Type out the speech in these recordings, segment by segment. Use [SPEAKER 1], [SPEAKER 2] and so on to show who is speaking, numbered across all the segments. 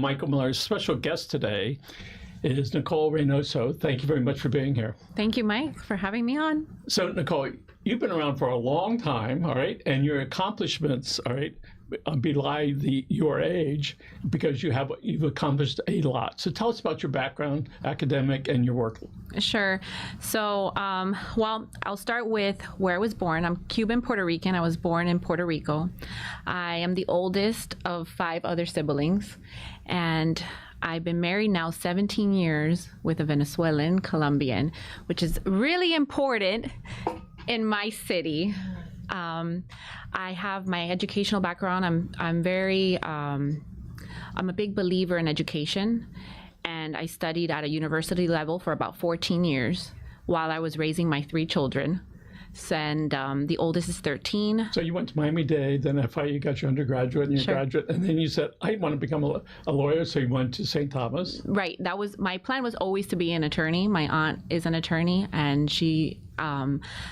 [SPEAKER 1] Michael Miller's special guest today is Nicole Reinoso. Thank you very much for being here.
[SPEAKER 2] Thank you, Mike, for having me on.
[SPEAKER 1] So, Nicole, you've been around for a long time, all right, and your accomplishments, all right, belie your age because you've accomplished a lot. So tell us about your background, academic, and your work.
[SPEAKER 2] Sure. So, well, I'll start with where I was born. I'm Cuban Puerto Rican. I was born in Puerto Rico. I am the oldest of 5 other siblings, and I've been married now 17 years with a Venezuelan Colombian, which is really important in my city. I have my educational background. I'm a big believer in education, and I studied at a university level for about 14 years while I was raising my 3 children. And the oldest is 13.
[SPEAKER 1] So you went to Miami-Dade, then FIU, got your undergraduate and your graduate, and then you said, I want to become a lawyer, so you went to St. Thomas.
[SPEAKER 2] Right. That was my plan, was always to be an attorney. My aunt is an attorney, and she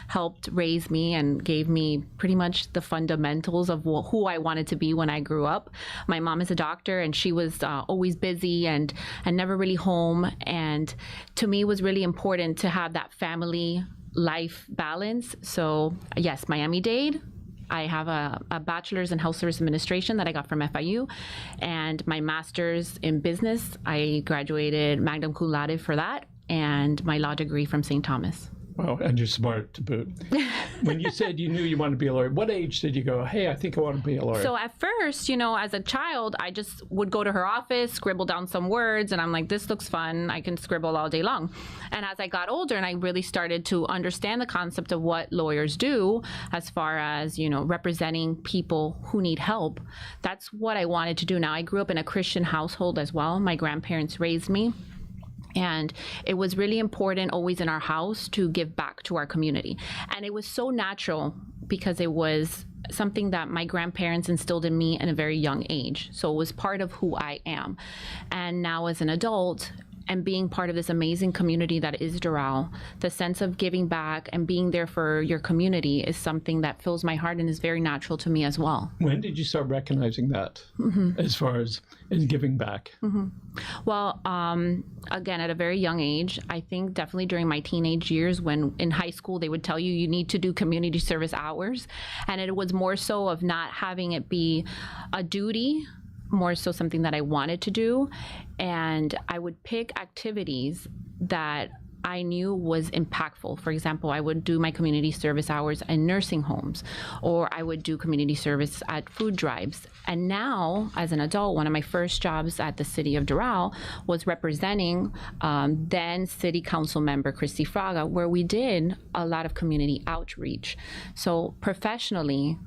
[SPEAKER 2] helped raise me and gave me pretty much the fundamentals of who I wanted to be when I grew up. My mom is a doctor, and she was always busy and never really home. And to me, it was really important to have that family life balance. So yes, Miami-Dade. I have a bachelor's in health service administration that I got from FIU, and my master's in business. I graduated magna cum laude for that, and my law degree from St. Thomas.
[SPEAKER 1] Wow, and you're smart to boot. When you said you knew you wanted to be a lawyer, what age did you go, hey, I think I want to be a lawyer?
[SPEAKER 2] So at first, as a child, I just would go to her office, scribble down some words, and I'm like, this looks fun. I can scribble all day long. And as I got older and I really started to understand the concept of what lawyers do as far as, representing people who need help, that's what I wanted to do. Now, I grew up in a Christian household as well. My grandparents raised me. And it was really important always in our house to give back to our community. And it was so natural because it was something that my grandparents instilled in me at a very young age. So it was part of who I am. And now as an adult, and being part of this amazing community that is Doral, the sense of giving back and being there for your community is something that fills my heart and is very natural to me as well.
[SPEAKER 1] When did you start recognizing that as far as giving back?
[SPEAKER 2] Well, again, at a very young age, I think definitely during my teenage years, when in high school they would tell you need to do community service hours. And it was more so of not having it be a duty, more so something that I wanted to do. And I would pick activities that I knew was impactful. For example, I would do my community service hours in nursing homes, or I would do community service at food drives. And now, as an adult, one of my first jobs at the city of Doral was representing then city council member Christy Fraga, where we did a lot of community outreach. So professionally,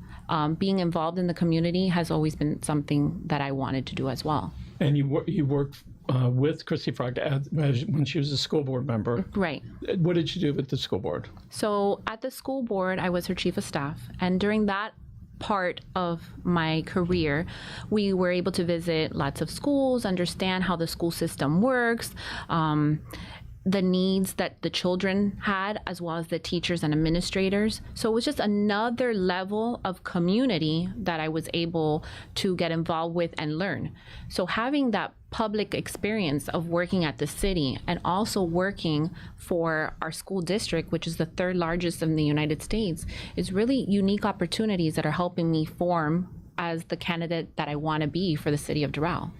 [SPEAKER 2] being involved in the community has always been something that I wanted to do as well.
[SPEAKER 1] And you worked with Christy Fraga when she was a school board member.
[SPEAKER 2] Right.
[SPEAKER 1] What did you do with the school board?
[SPEAKER 2] So at the school board, I was her chief of staff. And during that part of my career, we were able to visit lots of schools, understand how the school system works, the needs that the children had, as well as the teachers and administrators. So it was just another level of community that I was able to get involved with and learn. So having that public experience of working at the city and also working for our school district, which is the 3rd largest in the United States, is really unique opportunities that are helping me form as the candidate that I want to be for the city of Doral.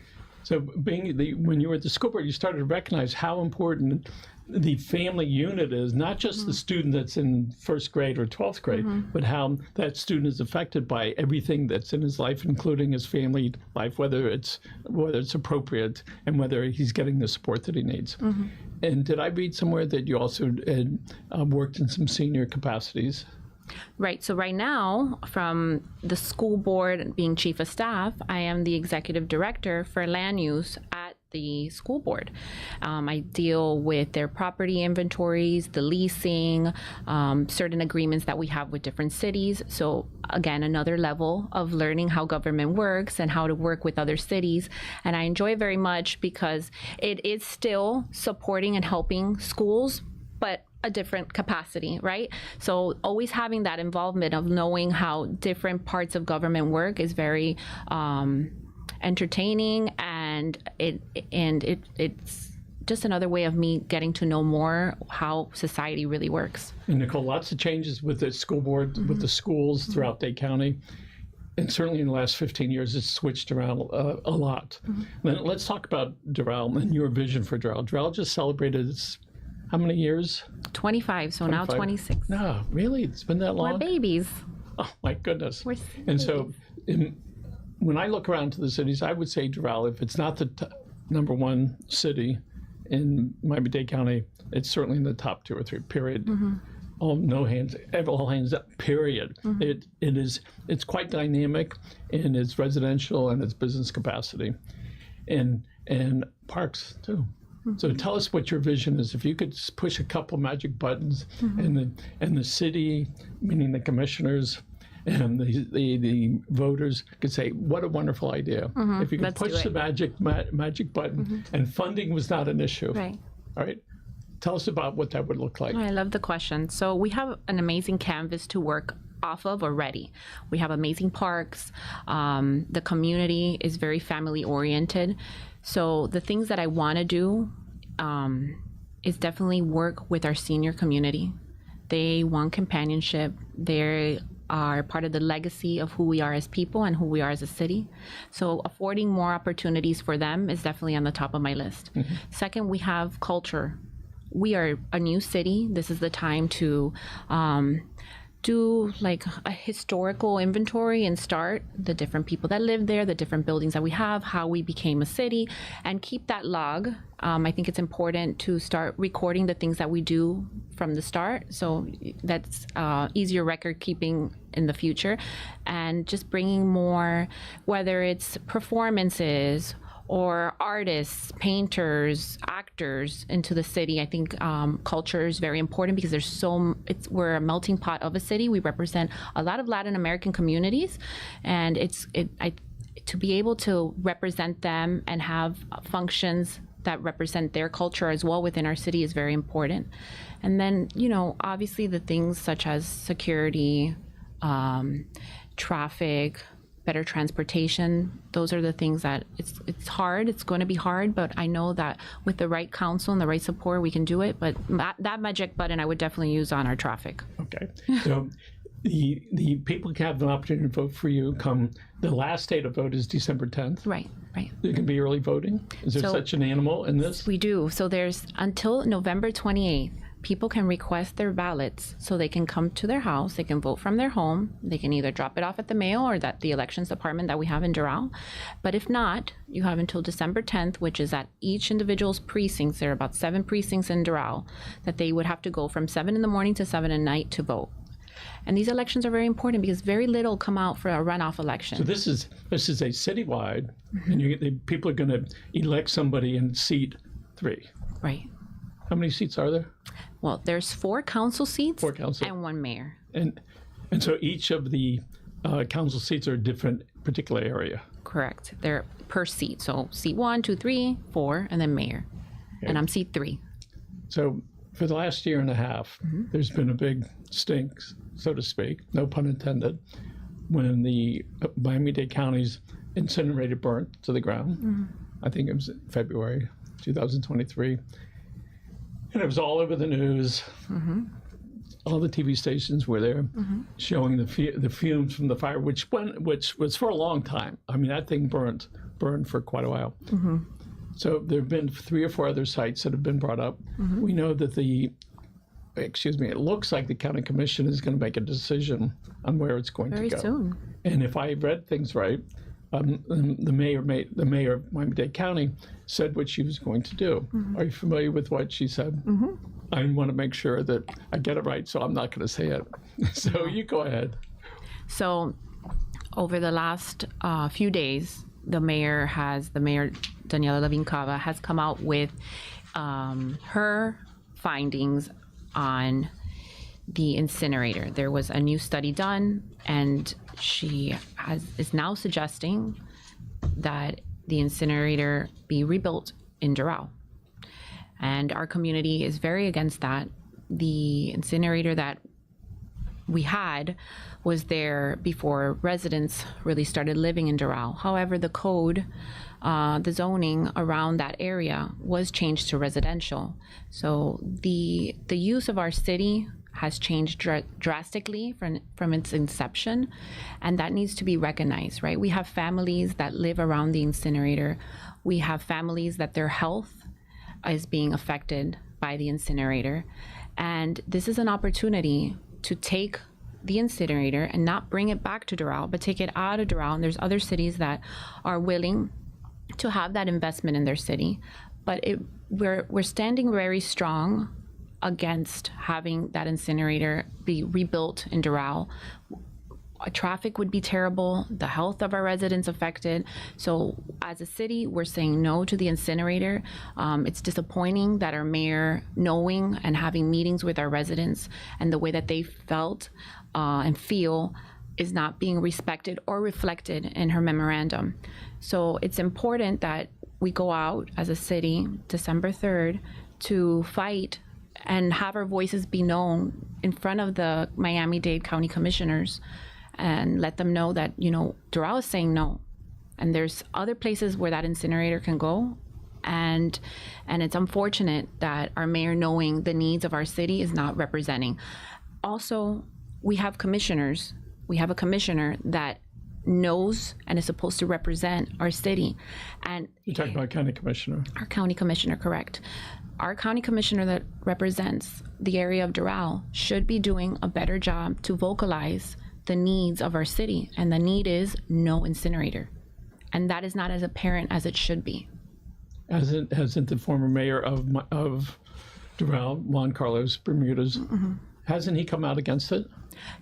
[SPEAKER 1] So when you were at the school board, you started to recognize how important the family unit is, not just the student that's in 1st grade or 12th grade, but how that student is affected by everything that's in his life, including his family life, whether it's appropriate and whether he's getting the support that he needs. And did I read somewhere that you also had, worked in some senior capacities?
[SPEAKER 2] Right. So right now, from the school board being chief of staff, I am the executive director for land use at the school board. I deal with their property inventories, the leasing, certain agreements that we have with different cities. So again, another level of learning how government works and how to work with other cities. And I enjoy it very much because it is still supporting and helping schools, but a different capacity, right? So always having that involvement of knowing how different parts of government work is very entertaining and and it's just another way of me getting to know more how society really works.
[SPEAKER 1] And Nicole, lots of changes with the school board, with the schools throughout Dade County. And certainly in the last 15 years, it's switched around a lot. Then let's talk about Doral and your vision for Doral. Doral just celebrated its, how many years?
[SPEAKER 2] 25, so 25. Now 26.
[SPEAKER 1] No, really? It's been that long?
[SPEAKER 2] We're babies.
[SPEAKER 1] Oh, my goodness.
[SPEAKER 2] We're
[SPEAKER 1] and so when I look around to the cities, I would say Doral, if it's not the number one city in Miami-Dade County, it's certainly in the top 2 or 3, period. All hands up, period. It's quite dynamic in its residential and its business capacity, and parks too. So tell us what your vision is. If you could just push a couple magic buttons, and the city, meaning the commissioners and the voters, could say, "What a wonderful idea!" If you could push the magic button, and funding was not an issue.
[SPEAKER 2] Right.
[SPEAKER 1] All right. Tell us about what that would look like.
[SPEAKER 2] I love the question. So we have an amazing canvas to work off of already. We have amazing parks. The community is very family oriented. So the things that I want to do is definitely work with our senior community. They want companionship. They are part of the legacy of who we are as people and who we are as a city. So affording more opportunities for them is definitely on the top of my list. Second, we have culture. We are a new city. This is the time to do like a historical inventory and start the different people that live there, the different buildings that we have, how we became a city, and keep that log. I think it's important to start recording the things that we do from the start. So that's easier record keeping in the future, and just bringing more, whether it's performances or artists, painters, actors into the city. I think culture is very important because we're a melting pot of a city. We represent a lot of Latin American communities, and to be able to represent them and have functions that represent their culture as well within our city is very important. And then, obviously the things such as security, traffic, better transportation, those are the things that it's hard. It's going to be hard, but I know that with the right counsel and the right support, we can do it. But that magic button I would definitely use on our traffic. Okay. So the people can have an opportunity to vote for you come, the last day to vote is December 10th. Right.
[SPEAKER 1] There can be early voting. Is there such an animal in this? We do. So there's until November 28th. People can request their ballots so they can come to their house, they can vote from their home, they can either drop it off at the mail or at the elections department that we have in Doral. But if not, you have until December 10th, which is at each individual's precincts. There are about 7 precincts in Doral that they would have to go from 7 in the morning to 7 at night to vote. And these elections are very important because very little come out for a runoff election. So this is a citywide, and people are going to elect somebody in seat 3. Right. How many seats are there? Well, there's 4 council seats and 1 mayor. And so each of the council seats are a different particular area. Correct. They're per seat. So seat 1, 2, 3, 4, and then mayor. Okay. And I'm seat 3. So for the last year and a half, there's been a big stink, so to speak, no pun intended, when the Miami-Dade County's incinerator burnt to the ground. I think it was February 2023. And it was all over the news. All the TV stations were there, showing the fumes from the fire, which was for a long time. I mean, that thing burned for quite a while. So there have been 3 or 4 other sites that have been brought up. We know that it looks like the county commission is going to make a decision on where it's going to go. Very soon. And if I read things right, the mayor of Miami-Dade County said what she was going to do. Are you familiar with what she said? I want to make sure that I get it right, so I'm not going to say it. So you go ahead. So over the last few days, the mayor Daniela Levine Cava has come out with her findings on the incinerator. There was a new study done, and she is now suggesting that the incinerator be rebuilt in Doral. And our community is very against that. The incinerator that we had was there before residents really started living in Doral. However, the code
[SPEAKER 2] the zoning around that area was changed to residential. So the use of our city has changed drastically from its inception, and that needs to be recognized, right? We have families that live around the incinerator. We have families that their health is being affected by the incinerator. And this is an opportunity to take the incinerator and not bring it back to Doral, but take it out of Doral. And there's other cities that are willing to have that investment in their city. But we're standing very strong against having that incinerator be rebuilt in Doral. Traffic would be terrible, the health of our residents affected. So as a city, we're saying no to the incinerator. It's disappointing that our mayor, knowing and having meetings with our residents and the way that they felt and feel is not being respected or reflected in her memorandum. So it's important that we go out as a city December 3rd to fight and have our voices be known in front of the Miami-Dade County commissioners and let them know that, Doral is saying no. And there's other places where that incinerator can go. And it's unfortunate that our mayor, knowing the needs of our city, is not representing. Also, we have commissioners. We have a commissioner that knows and is supposed to represent our city. And
[SPEAKER 1] you're talking about county commissioner?
[SPEAKER 2] Our county commissioner, correct. Our county commissioner that represents the area of Doral should be doing a better job to vocalize the needs of our city, and the need is no incinerator, and that is not as apparent as it should be.
[SPEAKER 1] Hasn't the former mayor of Doral, Juan Carlos Bermudez, hasn't he come out against it?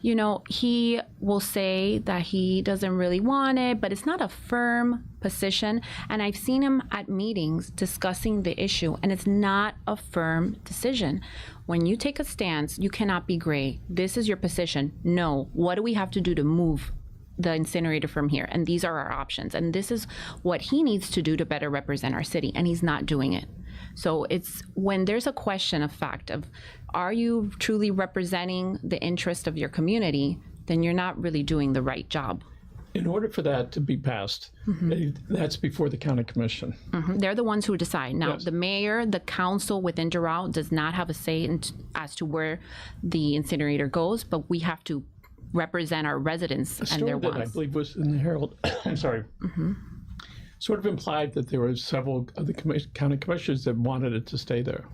[SPEAKER 2] He will say that he doesn't really want it, but it's not a firm position. And I've seen him at meetings discussing the issue, and it's not a firm decision. When you take a stance, you cannot be gray. This is your position. No. What do we have to do to move the incinerator from here? And these are our options. And this is what he needs to do to better represent our city, and he's not doing it. So it's when there's a question of fact of, are you truly representing the interest of your community, then you're not really doing the right job.
[SPEAKER 1] In order for that to be passed, that's before the county commission.
[SPEAKER 2] They're the ones who decide. Now,
[SPEAKER 1] yes.
[SPEAKER 2] The mayor, the council within Doral does not have a say as to where the incinerator goes, but we have to represent our residents and their wants.
[SPEAKER 1] I believe was in the Herald, I'm sorry, sort of implied that there were several of the county commissioners that wanted it to stay there.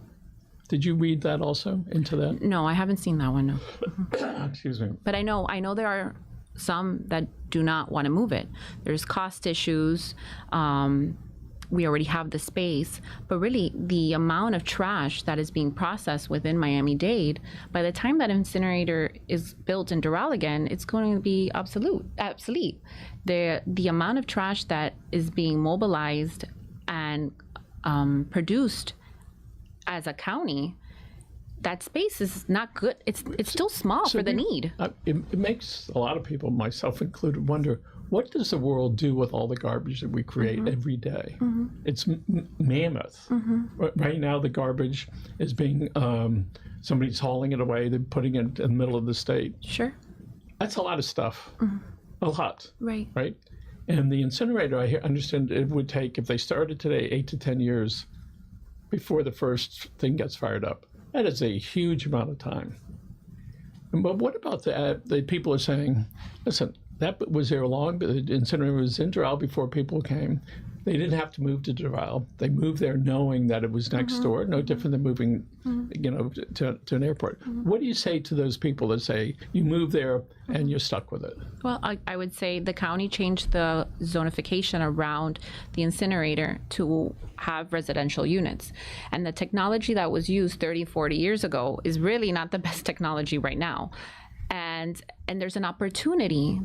[SPEAKER 1] Did you read that also into that?
[SPEAKER 2] No, I haven't seen that one, no.
[SPEAKER 1] Excuse me.
[SPEAKER 2] But I know there are some that do not want to move it. There's cost issues. We already have the space, but really the amount of trash that is being processed within Miami-Dade, by the time that incinerator is built in Doral again, it's going to be obsolete. The amount of trash that is being mobilized and produced as a county, that space is not good. It's still small for the need.
[SPEAKER 1] It makes a lot of people, myself included, wonder, what does the world do with all the garbage that we create every day? It's mammoth. Right now, the garbage is being, somebody's hauling it away, they're putting it in the middle of the state.
[SPEAKER 2] Sure.
[SPEAKER 1] That's a lot of stuff. A lot.
[SPEAKER 2] Right.
[SPEAKER 1] Right? And the incinerator, I understand it would take, if they started today, 8 to 10 years before the first thing gets fired up. That is a huge amount of time. But what about the people are saying, listen, that was there long, but the incinerator was in Doral before people came. They didn't have to move to Doral. They moved there knowing that it was next door, no different than moving, to an airport. What do you say to those people that say, you move there and you're stuck with it?
[SPEAKER 2] Well, I would say the county changed the zonification around the incinerator to have residential units. And the technology that was used 30, 40 years ago is really not the best technology right now. And there's an opportunity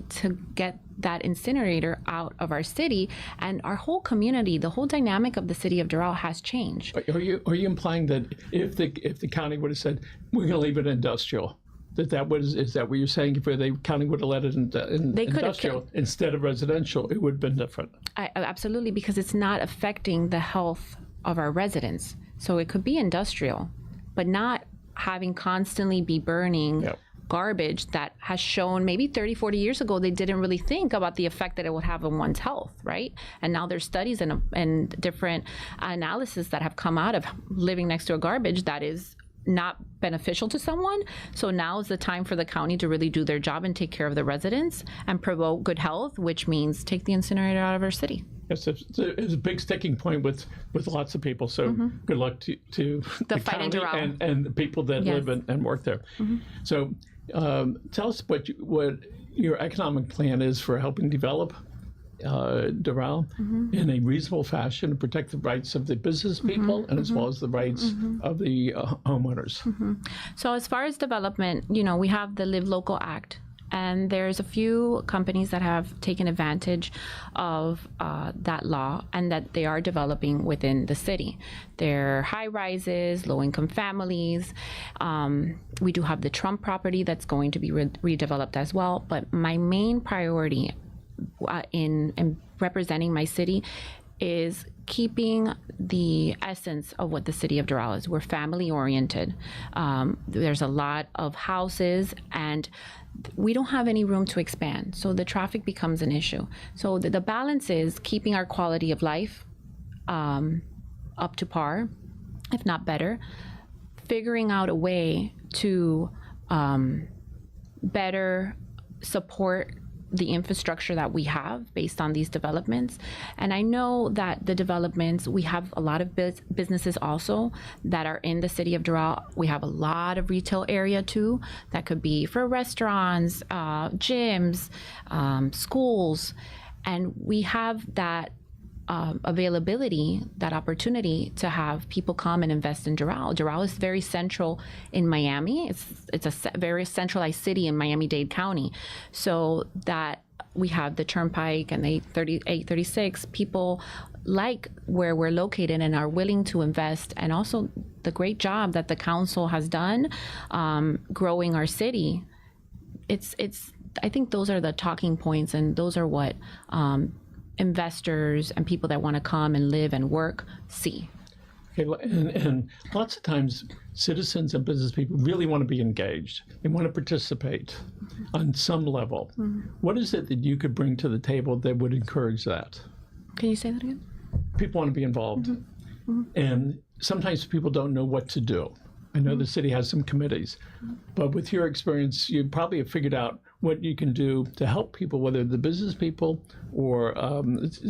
[SPEAKER 2] to get that incinerator out of our city, and our whole community, the whole dynamic of the city of Doral has changed.
[SPEAKER 1] Are you implying that if the county would have said, we're going to leave it industrial, is that what you're saying? If the county would have let it in industrial instead of residential, it would have been different?
[SPEAKER 2] Absolutely, because it's not affecting the health of our residents. So it could be industrial, but not having constantly be burning garbage that has shown maybe 30, 40 years ago, they didn't really think about the effect that it would have on one's health, right? And now there's studies and different analysis that have come out of living next to a garbage that is not beneficial to someone. So now is the time for the county to really do their job and take care of the residents and promote good health, which means take the incinerator out of our city.
[SPEAKER 1] Yes, it's a big sticking point with lots of people. So good luck to the
[SPEAKER 2] fight in
[SPEAKER 1] county
[SPEAKER 2] Doral.
[SPEAKER 1] and the people that live and work there. So tell us what your economic plan is for helping develop Doral in a reasonable fashion to protect the rights of the business people and as well as the rights of the homeowners.
[SPEAKER 2] So as far as development, we have the Live Local Act. And there's a few companies that have taken advantage of that law and that they are developing within the city. They're high rises, low income families. We do have the Trump property that's going to be redeveloped as well. But my main priority in representing my city is keeping the essence of what the city of Doral is. We're family oriented. There's a lot of houses and we don't have any room to expand. So the traffic becomes an issue. So the balance is keeping our quality of life up to par, if not better, figuring out a way to better support the infrastructure that we have based on these developments. And I know that the developments, we have a lot of businesses also that are in the city of Doral. We have a lot of retail area too, that could be for restaurants, gyms, schools. And we have that availability, that opportunity to have people come and invest in Doral. Doral is very central in Miami. It's a very centralized city in Miami-Dade County. So that we have the Turnpike and the 836, people like where we're located and are willing to invest, and also the great job that the council has done growing our city. I think those are the talking points, and those are what investors and people that want to come and live and work see.
[SPEAKER 1] Okay, and lots of times citizens and business people really want to be engaged. They want to participate on some level. What is it that you could bring to the table that would encourage that?
[SPEAKER 2] Can you say that again?
[SPEAKER 1] People want to be involved. And sometimes people don't know what to do. I know the city has some committees, but with your experience, you probably have figured out what you can do to help people, whether the business people or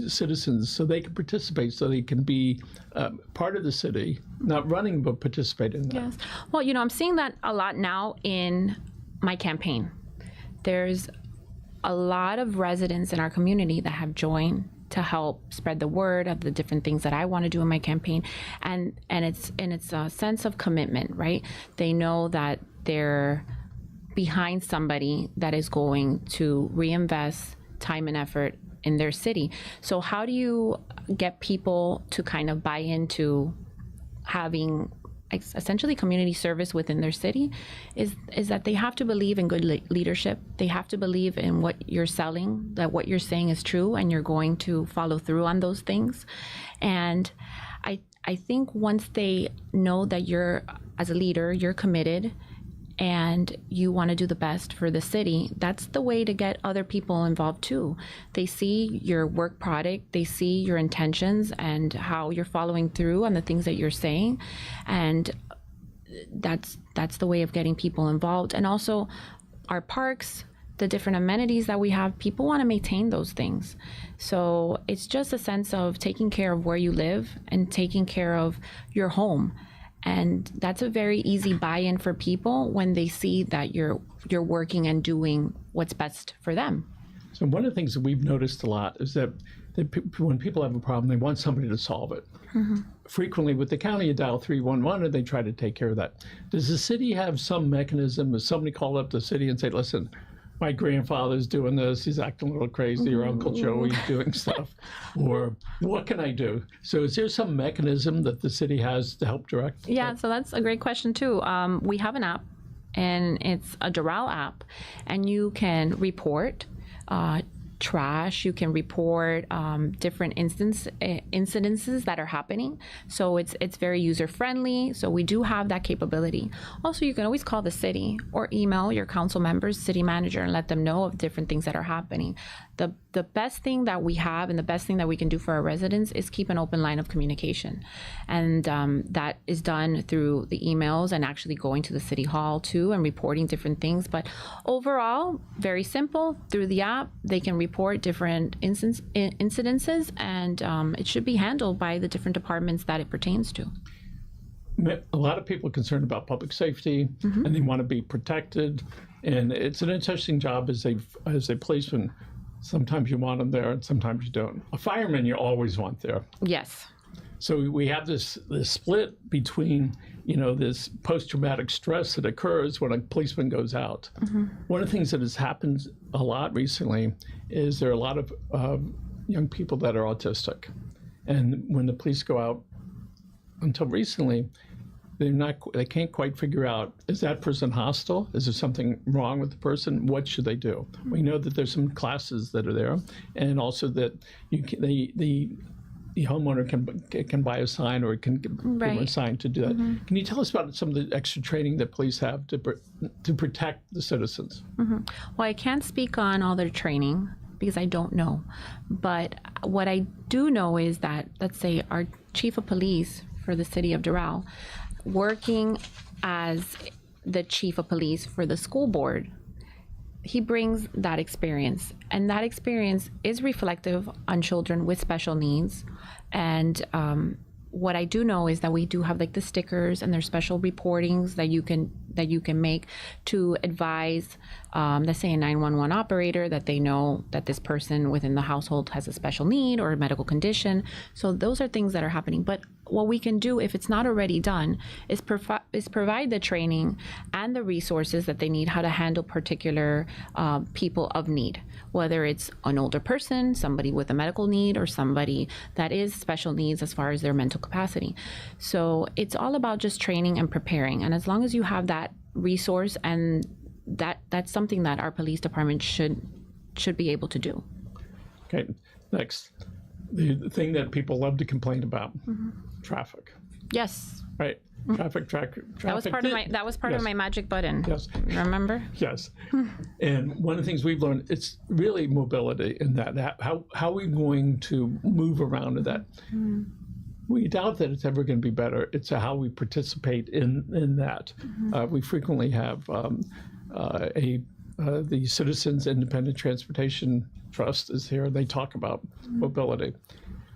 [SPEAKER 1] citizens, so they can participate, so they can be part of the city, not running, but participate in that.
[SPEAKER 2] Yes. Well, I'm seeing that a lot now in my campaign. There's a lot of residents in our community that have joined to help spread the word of the different things that I want to do in my campaign. And it's a sense of commitment, right? They know that they're behind somebody that is going to reinvest time and effort in their city. So how do you get people to kind of buy into having essentially community service within their city is that they have to believe in good leadership. They have to believe in what you're selling, that what you're saying is true, and you're going to follow through on those things. And I think once they know that you're, as a leader, you're committed and you want to do the best for the city, that's the way to get other people involved too. They see your work product, they see your intentions and how you're following through on the things that you're saying. And that's the way of getting people involved. And also our parks, the different amenities that we have, people want to maintain those things. So it's just a sense of taking care of where you live and taking care of your home. And that's a very easy buy-in for people when they see that you're working and doing what's best for them.
[SPEAKER 1] So one of the things that we've noticed a lot is that when people have a problem, they want somebody to solve it. Frequently with the county, you dial 311 and they try to take care of that. Does the city have some mechanism? Does somebody call up the city and say, listen, my grandfather's doing this, he's acting a little crazy, or Uncle Joey's doing stuff, or what can I do? So is there some mechanism that the city has to help direct?
[SPEAKER 2] Yeah, so that's a great question too. We have an app, and it's a Doral app, and you can report trash. You can report different incidences that are happening. So it's very user friendly. So we do have that capability. Also, you can always call the city or email your council members, city manager, and let them know of different things that are happening. The best thing that we have and the best thing that we can do for our residents is keep an open line of communication. And that is done through the emails and actually going to the city hall too and reporting different things. But overall, very simple. Through the app, they can report different incidences, and it should be handled by the different departments that it pertains to.
[SPEAKER 1] A lot of people are concerned about public safety, and they want to be protected. And it's an interesting job as a policeman. Sometimes you want them there, and sometimes you don't. A fireman you always want there.
[SPEAKER 2] Yes.
[SPEAKER 1] So we have this split between, this post-traumatic stress that occurs when a policeman goes out. One of the things that has happened a lot recently is there are a lot of young people that are autistic. And when the police go out, until recently, they can't quite figure out, is that person hostile? Is there something wrong with the person? What should they do? We know that there's some classes that are there, and also that the homeowner can buy a sign, or can give them a sign to do that. Can you tell us about some of the extra training that police have to protect the citizens?
[SPEAKER 2] Well, I can't speak on all their training because I don't know. But what I do know is that, let's say, our chief of police for the city of Doral, working as the chief of police for the school board, he brings that experience, and that experience is reflective on children with special needs. And what I do know is that we do have like the stickers, and there's special reportings that you can make to advise, let's say, a 911 operator, that they know that this person within the household has a special need or a medical condition. So those are things that are happening. But what we can do, if it's not already done, is provide the training and the resources that they need, how to handle particular people of need, whether it's an older person, somebody with a medical need, or somebody that is special needs as far as their mental capacity. So it's all about just training and preparing. And as long as you have that resource, and that's something that our police department should be able to do.
[SPEAKER 1] Okay, next. The thing that people love to complain about, traffic.
[SPEAKER 2] Yes.
[SPEAKER 1] Right. Traffic.
[SPEAKER 2] That was part of my magic button.
[SPEAKER 1] Yes.
[SPEAKER 2] Remember?
[SPEAKER 1] Yes. And one of the things we've learned, it's really mobility in that. How are we going to move around in that? We doubt that it's ever going to be better. It's how we participate in that. We frequently have the Citizens Independent Transportation Trust is here. They talk about mobility.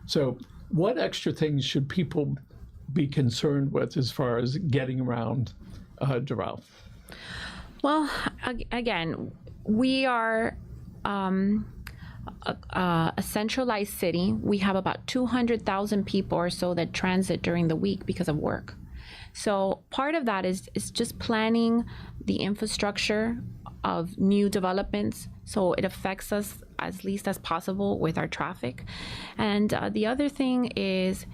[SPEAKER 1] So what extra things should people be concerned with as far as getting around Doral?
[SPEAKER 2] Well, again, we are a centralized city. We have about 200,000 people or so that transit during the week because of work. So part of that is just planning the infrastructure of new developments, so it affects us as least as possible with our traffic. And the other thing is,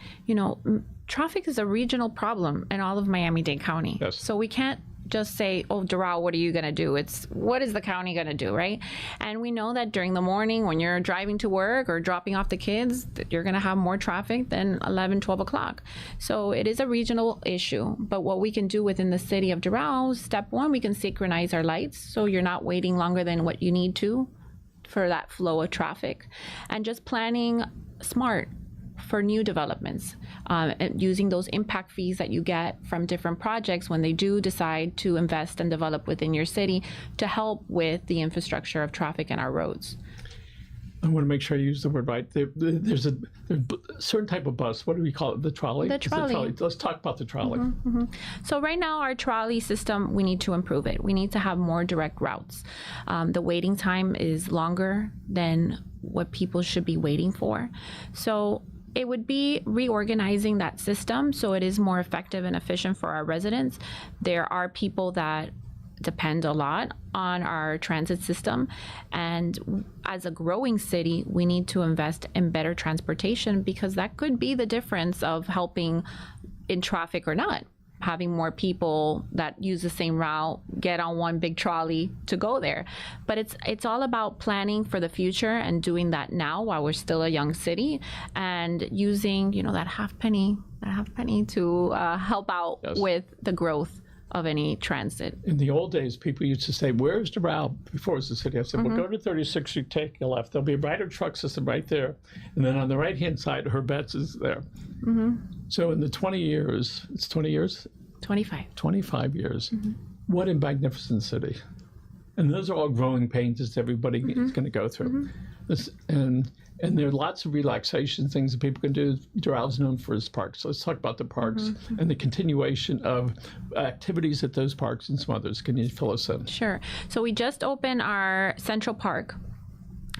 [SPEAKER 2] traffic is a regional problem in all of Miami-Dade County.
[SPEAKER 1] Yes.
[SPEAKER 2] So we can't just say, oh, Doral, what are you going to do? It's what is the county going to do, right? And we know that during the morning when you're driving to work or dropping off the kids, that you're going to have more traffic than 11, 12 o'clock. So it is a regional issue. But what we can do within the city of Doral, step one, we can synchronize our lights so you're not waiting longer than what you need to for that flow of traffic. And just planning smart for new developments, and using those impact fees that you get from different projects when they do decide to invest and develop within your city to help with the infrastructure of traffic and our roads.
[SPEAKER 1] I want to make sure I use the word right. There's a certain type of bus. What do we call it? The trolley?
[SPEAKER 2] The trolley.
[SPEAKER 1] Let's talk about the trolley.
[SPEAKER 2] So right now, our trolley system, we need to improve it. We need to have more direct routes. The waiting time is longer than what people should be waiting for. So it would be reorganizing that system so it is more effective and efficient for our residents. There are people that depend a lot on our transit system, and as a growing city, we need to invest in better transportation because that could be the difference of helping in traffic or not. having more people that use the same route get on one big trolley to go there. But it's all about planning for the future and doing that now while we're still a young city, and using, you know, that half penny to help out with the growth of any transit.
[SPEAKER 1] In the old days, people used to say, "Where's Doral?" Before it was the city. I said, "Well, go to 36th Street, take a left. There'll be a rider truck system right there, and then on the right-hand side, her bets is there." So in the 20 years, it's 20 years, 25 years. What a magnificent city! And those are all growing pains that everybody is going to go through. And there are lots of relaxation things that people can do. Doral's known for its parks. So let's talk about the parks and the continuation of activities at those parks and some others. Can you fill us in?
[SPEAKER 2] Sure. So we just opened our Central Park,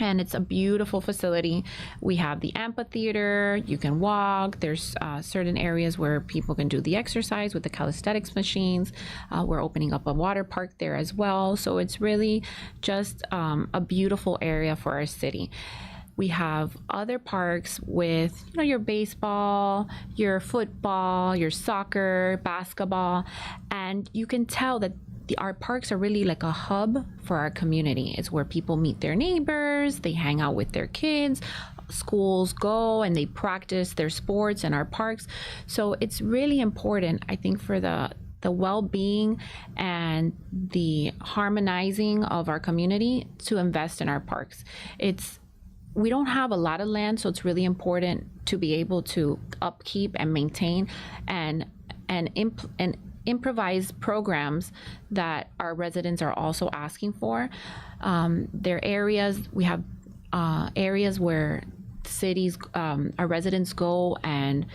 [SPEAKER 2] and it's a beautiful facility. We have the amphitheater. You can walk. There's certain areas where people can do the exercise with the calisthenics machines. We're opening up a water park there as well. So it's really just a beautiful area for our city. We have other parks with, you know, your baseball, your football, your soccer, basketball, and you can tell that our parks are really like a hub for our community. It's where people meet their neighbors, they hang out with their kids, schools go and they practice their sports in our parks. So it's really important, I think, for the well-being and the harmonizing of our community to invest in our parks. We don't have a lot of land, so it's really important to be able to upkeep and maintain and improvise programs that our residents are also asking for. There are areas, we have areas where cities, our residents go and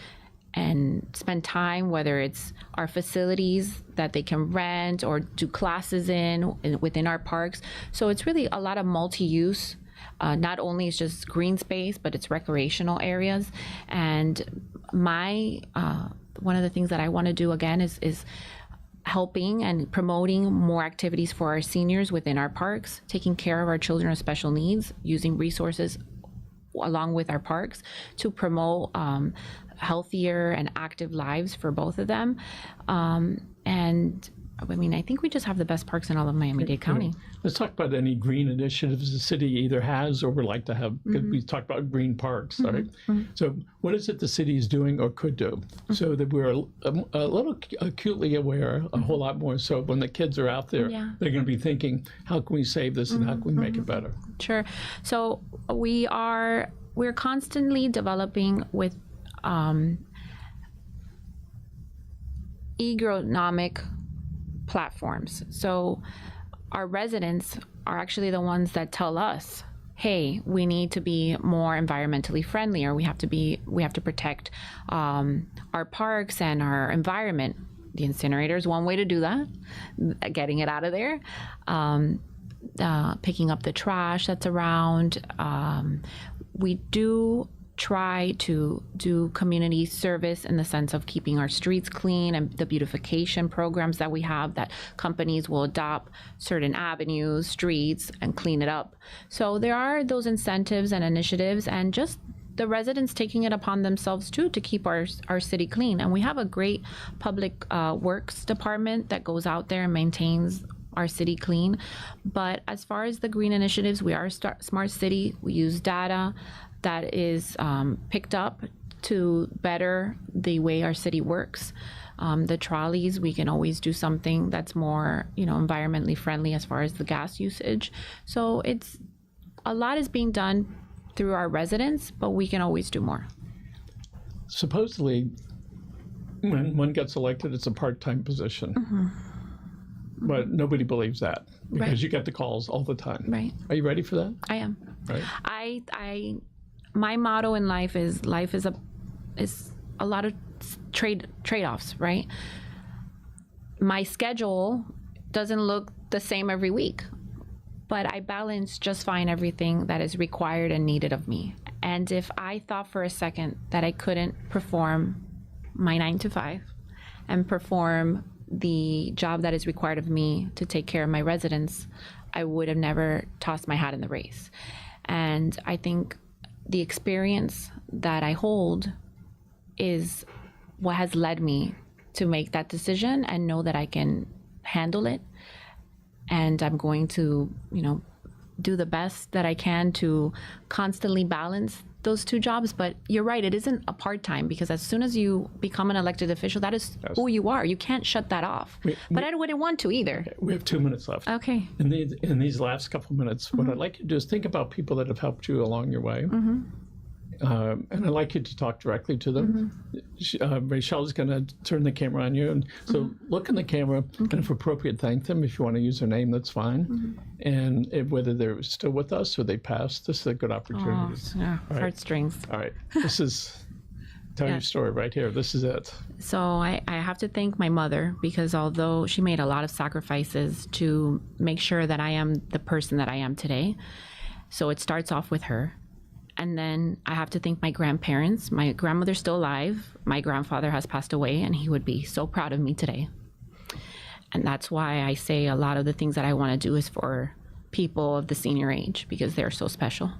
[SPEAKER 2] spend time, whether it's our facilities that they can rent or do classes within our parks. So it's really a lot of multi-use. Not only is just green space, but it's recreational areas. And one of the things that I want to do again is helping and promoting more activities for our seniors within our parks, taking care of our children with special needs, using resources along with our parks to promote healthier and active lives for both of them. And I mean, I think we just have the best parks in all of Miami-Dade County.
[SPEAKER 1] Let's talk about any green initiatives the city either has or would like to have. We talked about green parks, right? So what is it the city is doing or could do so that we're a little acutely aware, a whole lot more so when the kids are out there, they're going to be thinking, how can we save this and how can we make it better?
[SPEAKER 2] Sure. So we're constantly developing with agronomic platforms. So our residents are actually the ones that tell us, hey, we need to be more environmentally friendly, or we have to protect our parks and our environment. The incinerator is one way to do that, getting it out of there, picking up the trash that's around. We do try to do community service in the sense of keeping our streets clean and the beautification programs that we have, that companies will adopt certain avenues, streets, and clean it up. So there are those incentives and initiatives, and just the residents taking it upon themselves too to keep our city clean. And we have a great public works department that goes out there and maintains our city clean. But as far as the green initiatives, we are a smart city. We use data that is picked up to better the way our city works. The trolleys, we can always do something that's more, environmentally friendly as far as the gas usage. So a lot is being done through our residents, but we can always do more.
[SPEAKER 1] Supposedly, when one gets elected, it's a part-time position. But nobody believes that because you get the calls all the time.
[SPEAKER 2] Right.
[SPEAKER 1] Are you ready for that?
[SPEAKER 2] I am.
[SPEAKER 1] Right.
[SPEAKER 2] My motto in life is a lot of trade-offs, right? My schedule doesn't look the same every week, but I balance just fine everything that is required and needed of me. And if I thought for a second that I couldn't perform my 9 to 5 and perform the job that is required of me to take care of my residents, I would have never tossed my hat in the race. And I think the experience that I hold is what has led me to make that decision and know that I can handle it. And I'm going to, do the best that I can to constantly balance those two jobs. But you're right, it isn't a part-time, because as soon as you become an elected official, that is who you are. You can't shut that off. But I wouldn't want to either.
[SPEAKER 1] We have 2 minutes left.
[SPEAKER 2] Okay.
[SPEAKER 1] In these last couple of minutes, what I'd like you to do is think about people that have helped you along your way. And I'd like you to talk directly to them. Rachel's going to turn the camera on you. And so look in the camera, and if appropriate, thank them. If you want to use their name, that's fine. And whether they're still with us or they passed, this is a good opportunity.
[SPEAKER 2] Heartstrings.
[SPEAKER 1] All right. This is, tell your story right here. This is it.
[SPEAKER 2] So I have to thank my mother, because although she made a lot of sacrifices to make sure that I am the person that I am today, so it starts off with her. And then I have to thank my grandparents. My grandmother's still alive. My grandfather has passed away, and he would be so proud of me today. And that's why I say a lot of the things that I want to do is for people of the senior age, because they're so special.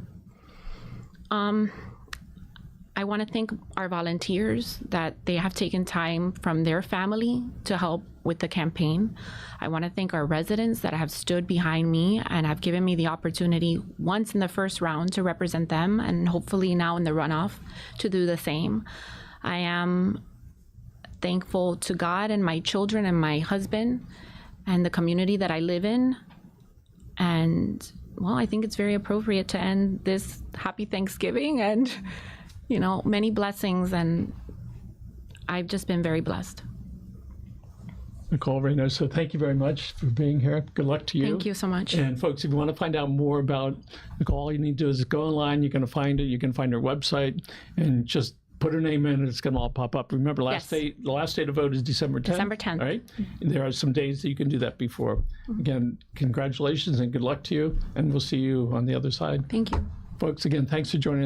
[SPEAKER 2] I want to thank our volunteers that they have taken time from their family to help with the campaign. I want to thank our residents that have stood behind me and have given me the opportunity once in the first round to represent them, and hopefully now in the runoff to do the same. I am thankful to God and my children and my husband and the community that I live in. And well, I think it's very appropriate to end this happy Thanksgiving and many blessings, and I've just been very blessed.
[SPEAKER 1] Nicole Reinoso, thank you very much for being here. Good luck to you.
[SPEAKER 2] Thank you so much.
[SPEAKER 1] And folks, if you want to find out more about Nicole, all you need to do is go online. You're going to find it. You can find her website and just put her name in, and it's going to all pop up. Remember, the last day to vote is December 10th.
[SPEAKER 2] December 10th.
[SPEAKER 1] Right? There are some days that you can do that before. Again, congratulations and good luck to you, and we'll see you on the other side.
[SPEAKER 2] Thank you.
[SPEAKER 1] Folks, again, thanks for joining us.